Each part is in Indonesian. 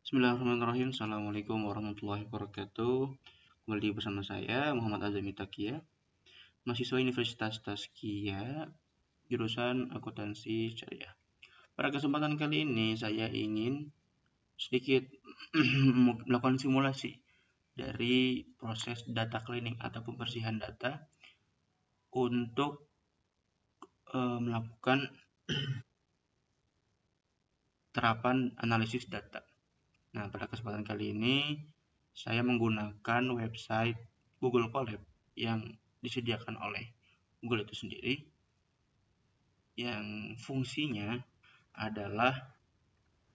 Bismillahirrahmanirrahim. Assalamualaikum warahmatullahi wabarakatuh. Kembali bersama saya Muhammad Azami Takia, mahasiswa Universitas Taskia, jurusan Akuntansi Syariah. Pada kesempatan kali ini saya ingin sedikit melakukan simulasi dari proses data cleaning atau pembersihan data untuk melakukan terapan analisis data. Nah, pada kesempatan kali ini saya menggunakan website Google Colab yang disediakan oleh Google itu sendiri, yang fungsinya adalah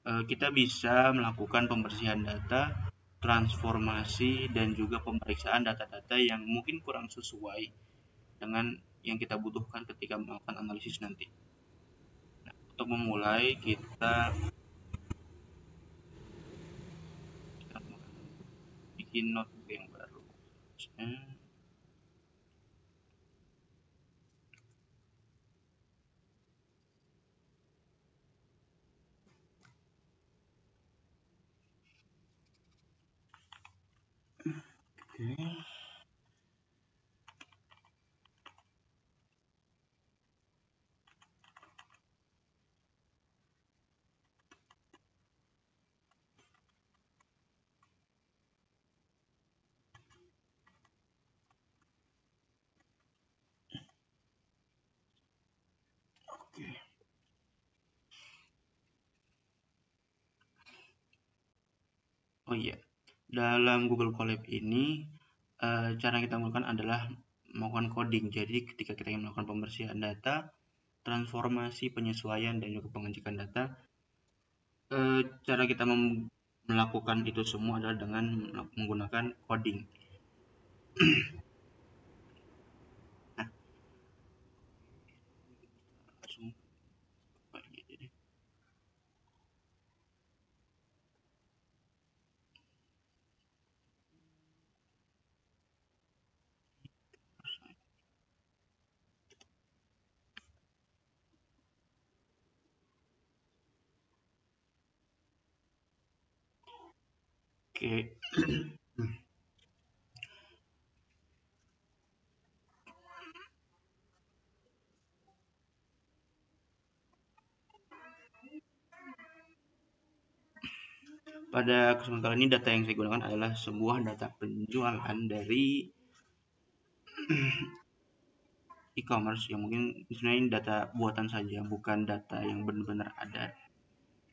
kita bisa melakukan pembersihan data, transformasi, dan juga pemeriksaan data-data yang mungkin kurang sesuai dengan yang kita butuhkan ketika melakukan analisis nanti. Nah, untuk memulai kita bikin notebook yang baru. Oke. Oh iya, dalam Google Colab ini cara kita melakukan adalah melakukan coding. Jadi ketika kita ingin melakukan pembersihan data, transformasi, penyesuaian, dan juga pengecekan data, cara kita melakukan itu semua adalah dengan menggunakan coding. Nah, langsung Oke. Pada kesempatan kali ini data yang saya gunakan adalah sebuah data penjualan dari e-commerce yang mungkin sebenarnya ini data buatan saja, bukan data yang benar-benar ada.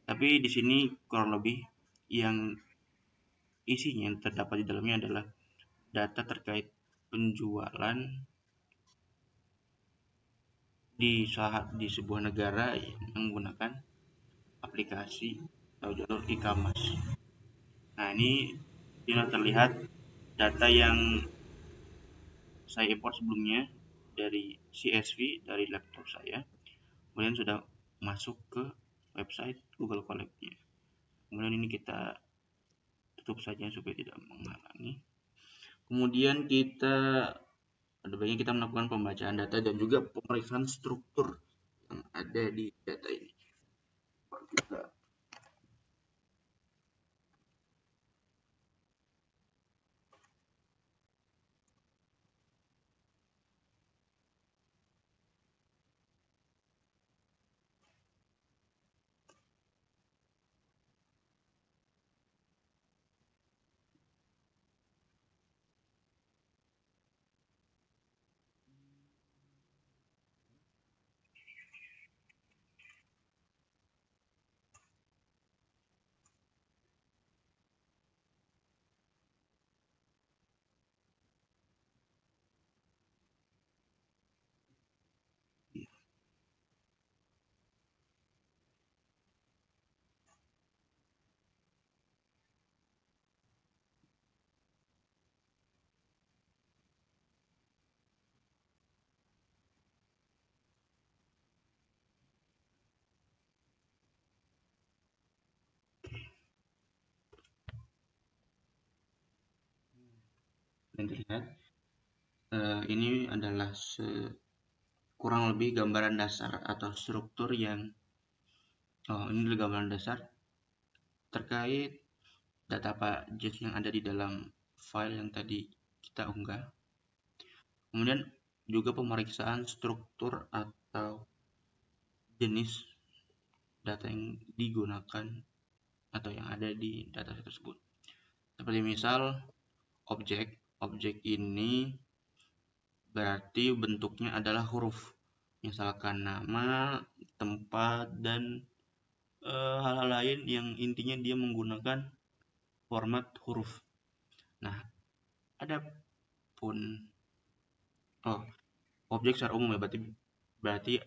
Tapi di sini kurang lebih yang isinya yang terdapat di dalamnya adalah data terkait penjualan di sebuah negara yang menggunakan aplikasi atau jalur e-commerce. Nah, ini terlihat data yang saya import sebelumnya dari CSV dari laptop saya, kemudian sudah masuk ke website Google Colab-nya. Kemudian ini kita tutup saja supaya tidak menghalangi. Kemudian ada baiknya kita melakukan pembacaan data dan juga pemeriksaan struktur yang ada di data ini. Kita terlihat ini adalah kurang lebih gambaran dasar atau struktur yang ini adalah gambaran dasar terkait data JS yang ada di dalam file yang tadi kita unggah. Kemudian juga pemeriksaan struktur atau jenis data yang digunakan atau yang ada di data tersebut. Seperti misal objek ini berarti bentuknya adalah huruf, misalkan nama, tempat, dan hal-hal lain yang intinya dia menggunakan format huruf. Nah, ada pun objek secara umum ya, berarti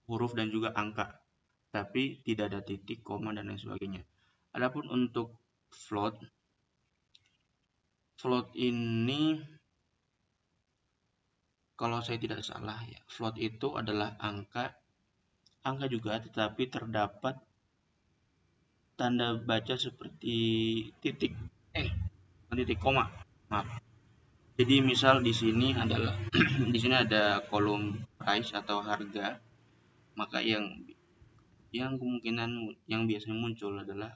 huruf dan juga angka, tapi tidak ada titik, koma, dan lain sebagainya. Adapun untuk float ini kalau saya tidak salah ya, float itu adalah angka juga, tetapi terdapat tanda baca seperti titik, koma, maaf. Jadi misal di sini adalah di sini ada kolom price atau harga, maka yang kemungkinan yang biasanya muncul adalah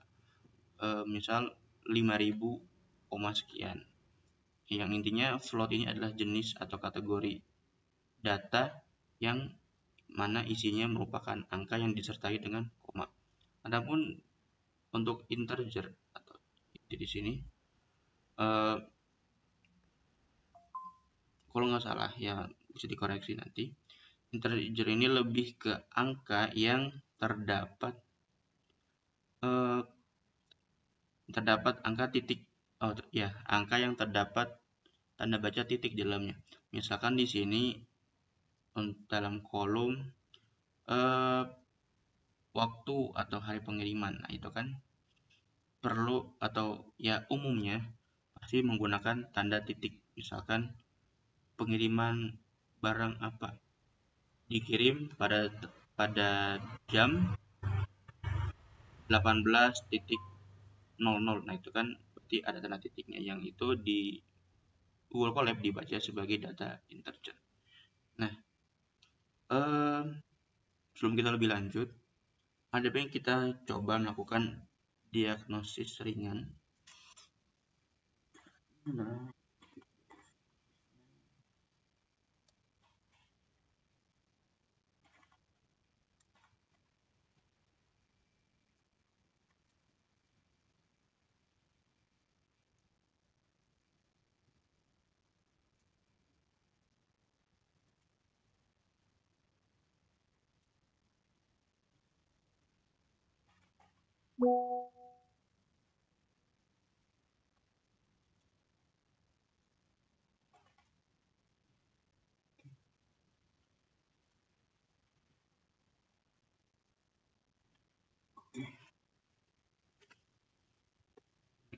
misal 5.000, sekian. Yang intinya float ini adalah jenis atau kategori data yang mana isinya merupakan angka yang disertai dengan koma. Adapun untuk integer atau di sini kalau nggak salah ya bisa dikoreksi nanti. Integer ini lebih ke angka yang terdapat angka titik, angka yang terdapat tanda baca titik di dalamnya. Misalkan di sini dalam kolom waktu atau hari pengiriman, nah itu kan perlu atau ya umumnya pasti menggunakan tanda titik. Misalkan pengiriman barang apa dikirim pada jam 18.00, nah itu kan berarti ada tanda titiknya, yang itu di Google Colab dibaca sebagai data integer. Nah, sebelum kita lebih lanjut, ada yang kita coba melakukan diagnosis ringan.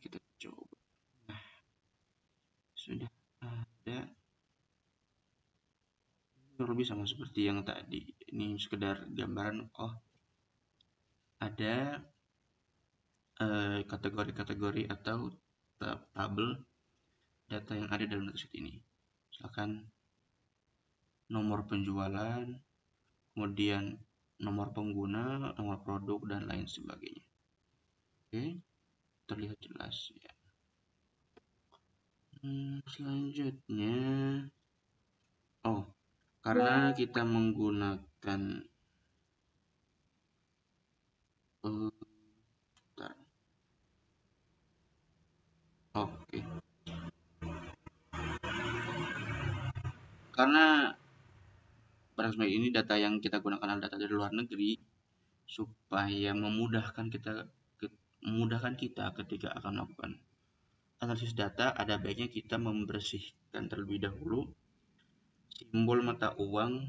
Kita coba. Nah, sudah ada, lebih sama seperti yang tadi. Ini sekedar gambaran. Ada kategori-kategori atau tabel data yang ada dalam dataset ini. Misalkan nomor penjualan, kemudian nomor pengguna, nomor produk, dan lain sebagainya. Oke, terlihat jelas ya. Selanjutnya, karena kita menggunakan karena pada kesempatan ini data yang kita gunakan adalah data dari luar negeri, supaya memudahkan kita ketika akan melakukan analisis data, ada baiknya kita membersihkan terlebih dahulu simbol mata uang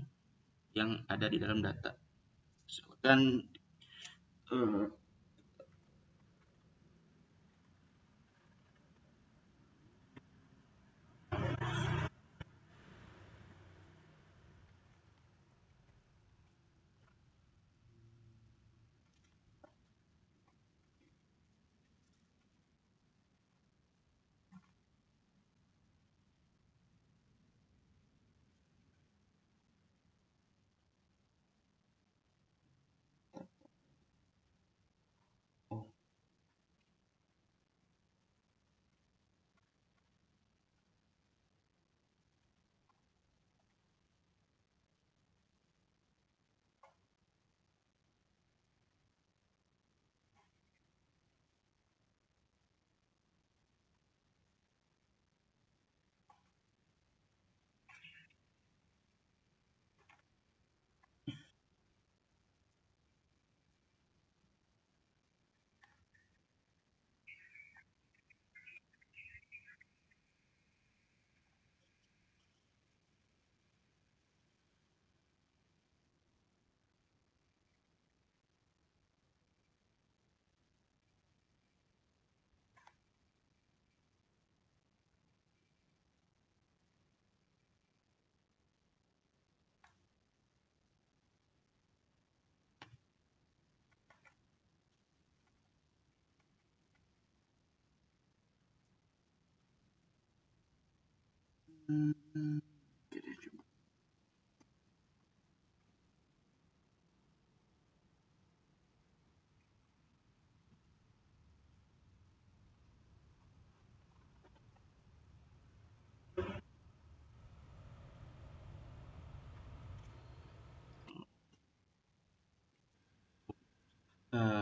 yang ada di dalam data. Dan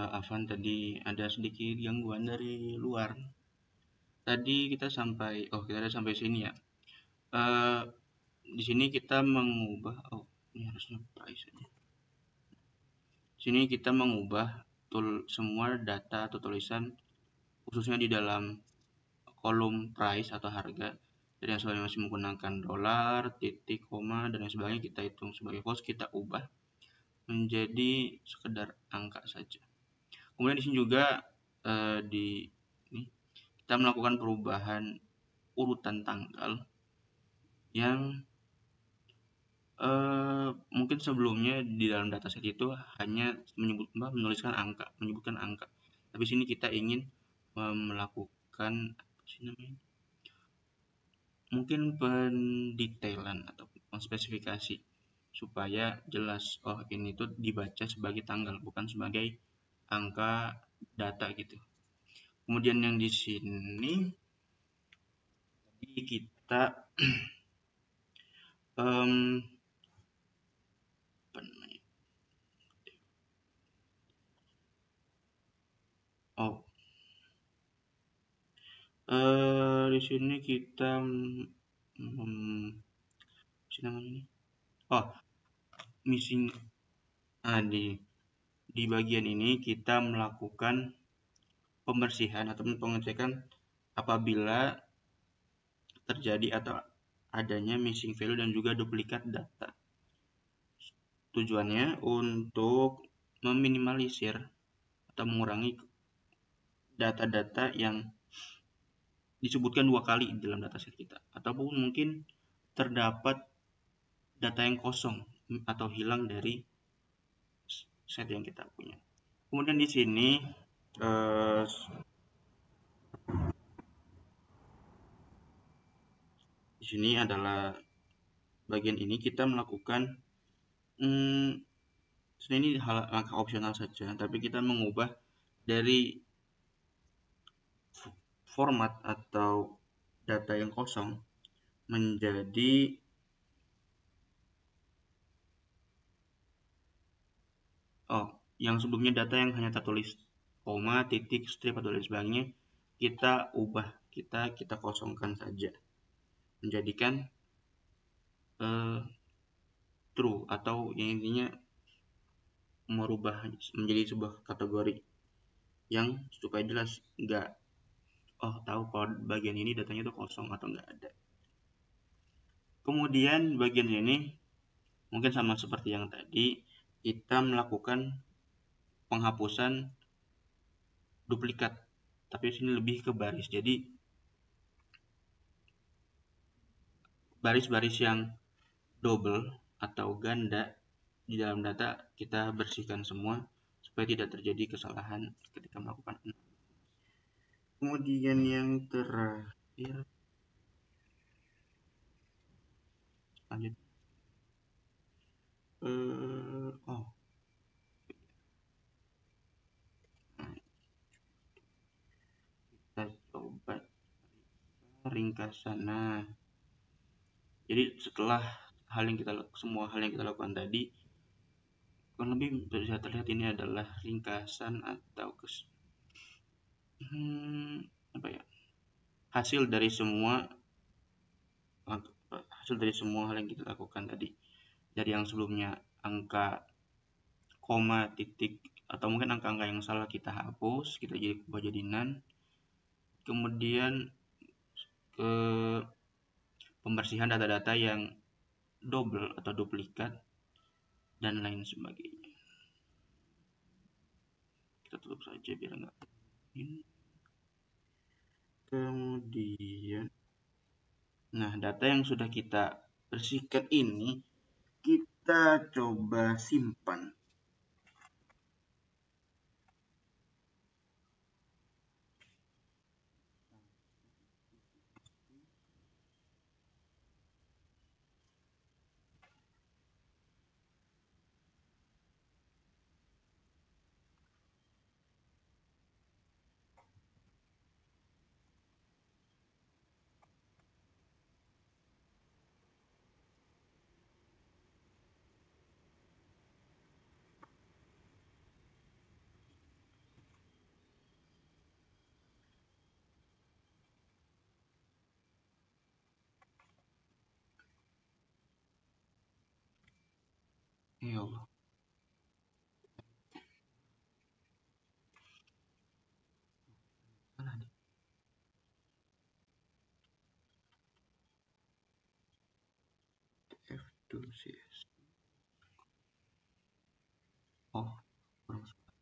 Afan, tadi ada sedikit gangguan dari luar. Tadi kita ada sampai sini ya. Eh, di sini kita mengubah, ini harusnya price aja. Di sini kita mengubah semua data atau tulisan khususnya di dalam kolom price atau harga. Jadi yang sebelumnya masih menggunakan dolar, titik, koma, dan lain sebagainya kita hitung sebagai cost, kita ubah menjadi sekedar angka saja. Kemudian di sini juga kita melakukan perubahan urutan tanggal yang mungkin sebelumnya di dalam dataset itu hanya menyebutkan angka. Tapi sini kita ingin melakukan mungkin pendetailan atau spesifikasi supaya jelas ini tuh dibaca sebagai tanggal bukan sebagai angka data gitu. Kemudian yang di sini kita di sini kita missing di bagian ini kita melakukan pembersihan atau pengecekan apabila terjadi atau adanya missing value dan juga duplikat data. Tujuannya untuk meminimalisir atau mengurangi data-data yang disebutkan 2 kali di dalam dataset kita, ataupun mungkin terdapat data yang kosong atau hilang dari set yang kita punya. Kemudian di sini adalah bagian ini kita melakukan ini langkah opsional saja, tapi kita mengubah dari format atau data yang kosong menjadi yang sebelumnya data yang hanya tertulis koma, titik, strip atau lain sebagainya, kita ubah, kita kosongkan saja, menjadikan true atau yang intinya merubah menjadi sebuah kategori yang supaya jelas nggak tahu kalau bagian ini datanya itu kosong atau nggak ada. Kemudian bagian ini mungkin sama seperti yang tadi, kita melakukan penghapusan duplikat, tapi sini lebih ke baris. Jadi baris-baris yang double atau ganda di dalam data kita bersihkan semua supaya tidak terjadi kesalahan ketika melakukan. Kemudian yang terakhir, lanjut. Kita coba ringkasan. Jadi setelah semua hal yang kita lakukan tadi, kurang lebih bisa terlihat ini adalah ringkasan atau hasil dari semua hal yang kita lakukan tadi. Dari yang sebelumnya angka koma, titik, atau mungkin angka-angka yang salah kita hapus, kita ubah jadi none. Kemudian ke pembersihan data-data yang double atau duplikat dan lain sebagainya. Kita tutup saja biar enggak. Kemudian data yang sudah kita bersihkan ini kita coba simpan. Ya Allah. Salah nih. F2CS. Oh, kurang suara.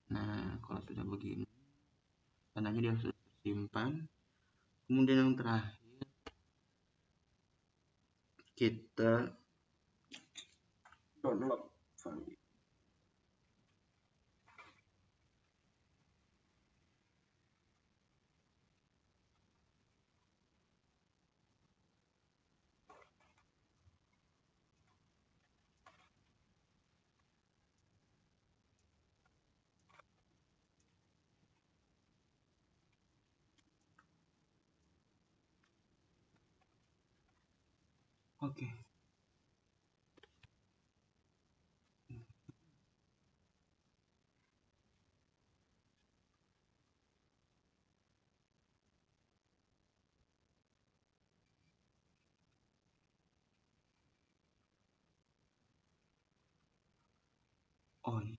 Nah, kalau sudah begini, tandanya dia sudah tersimpan. Kemudian yang terakhir, kita download file. Oke. Oh iya.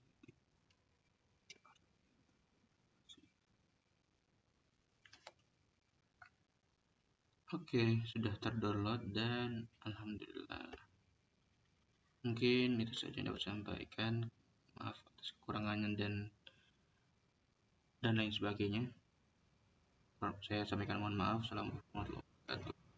Oke, sudah terdownload dan alhamdulillah. Mungkin itu saja yang dapat saya sampaikan. Maaf atas kekurangannya dan lain sebagainya. Saya sampaikan mohon maaf. Assalamualaikum warahmatullahi wabarakatuh.